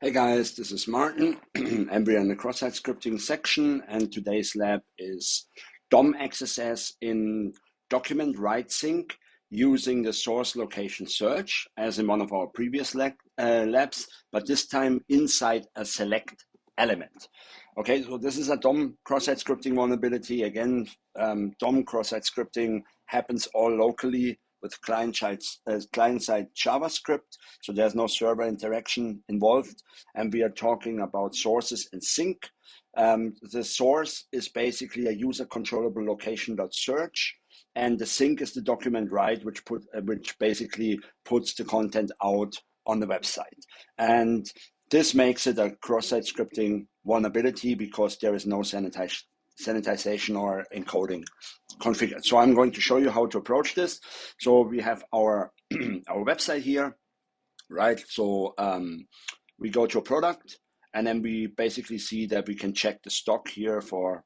Hey guys, this is Martin, and we're in the cross-site scripting section, and today's lab is DOM XSS in document write sync using the source location search as in one of our previous labs, but this time inside a select element. Okay, so this is a DOM cross-site scripting vulnerability. Again, DOM cross-site scripting happens all locally with client-side JavaScript, so there's no server interaction involved, and we are talking about sources in sync. The source is basically a user controllable location.search, and the sync is the document write, which basically puts the content out on the website. And this makes it a cross-site scripting vulnerability because there is no sanitization or encoding configured. So I'm going to show you how to approach this. So we have our our website here, right? So we go to a product, and then we basically see that we can check the stock here for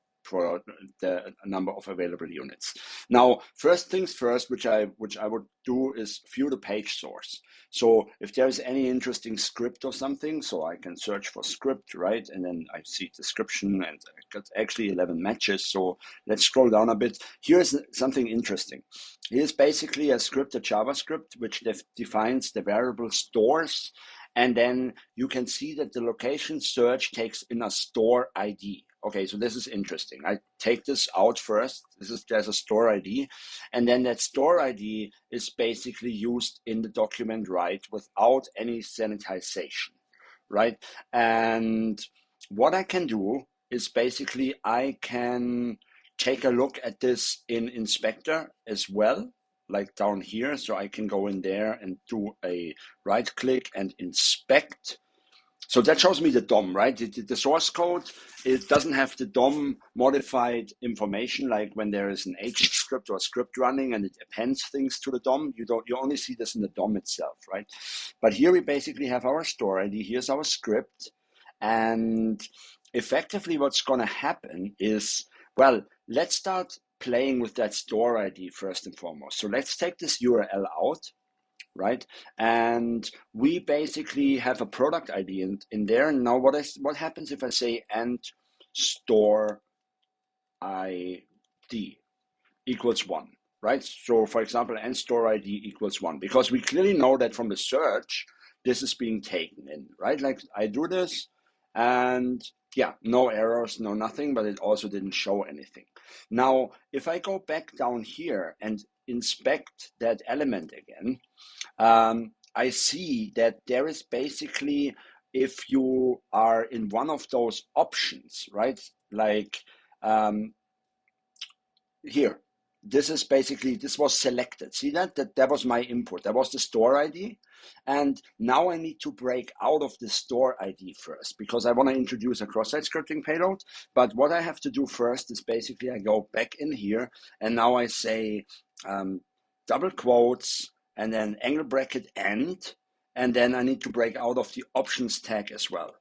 the number of available units. Now, first things first, which I would do is view the page source. So if there's any interesting script or something, so I can search for script, right? And then I see description, and I got actually 11 matches. So let's scroll down a bit. Here's something interesting. Here's basically a script, a JavaScript, which defines the variable stores. And then you can see that the location search takes in a store ID. Okay, so this is interesting. I take this out first. There's a store ID, and then that store ID is basically used in the document write without any sanitization, right? And what I can do is basically I can take a look at this in Inspector as well, like down here. So I can go in there and do a right click and inspect. So that shows me the DOM, right? The source code, it doesn't have the DOM modified information, like when there is an H script or a script running and it appends things to the DOM. You only see this in the DOM itself, right? But here we basically have our store ID. Here's our script. And effectively what's going to happen is, well, let's start playing with that store ID first and foremost. So let's take this URL out, right? And we basically have a product ID in there. Now what happens if I say and store ID equals 1, right? So for example, and store ID equals 1, because we clearly know that from the search, this is being taken in, right? Like I do this and yeah, no errors, no nothing, but it also didn't show anything. Now, if I go back down here and inspect that element again, I see that there is basically, if you are in one of those options, right? Like here, this was selected. See that was my input. That was the store ID. And now I need to break out of the store ID first because I want to introduce a cross-site scripting payload. But what I have to do first is basically I go back in here and now I say double quotes and then angle bracket and then I need to break out of the options tag as well.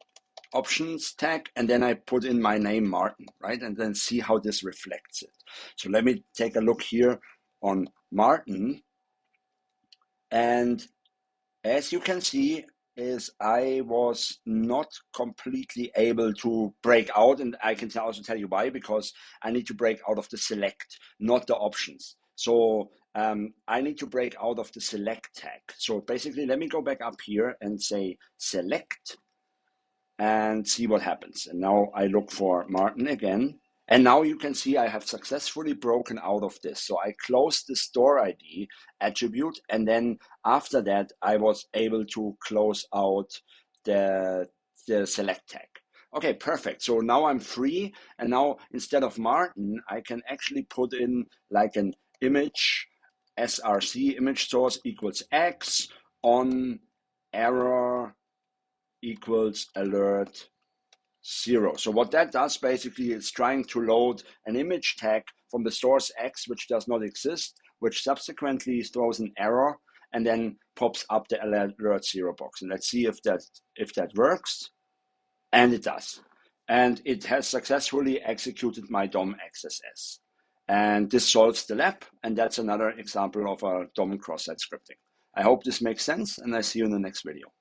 Options tag, and then I put in my name, Martin, right? And then see how this reflects it. So let me take a look here on Martin. And as you can see, is I was not completely able to break out, and I can also tell you why, because I need to break out of the select, not the options. So I need to break out of the select tag. So basically, let me go back up here and say select and see what happens. And now I look for Martin again. And now you can see I have successfully broken out of this. So I closed the store ID attribute. And then after that, I was able to close out the select tag. Okay, perfect. So now I'm free. And now instead of Martin, I can actually put in like an image, src image source equals X on error equals alert 0. So what that does basically is trying to load an image tag from the source X, which does not exist, which subsequently throws an error and then pops up the alert 0 box. And let's see if that works. And it does. And it has successfully executed my DOM XSS. And this solves the lab. And that's another example of a DOM cross-site scripting. I hope this makes sense, and I see you in the next video.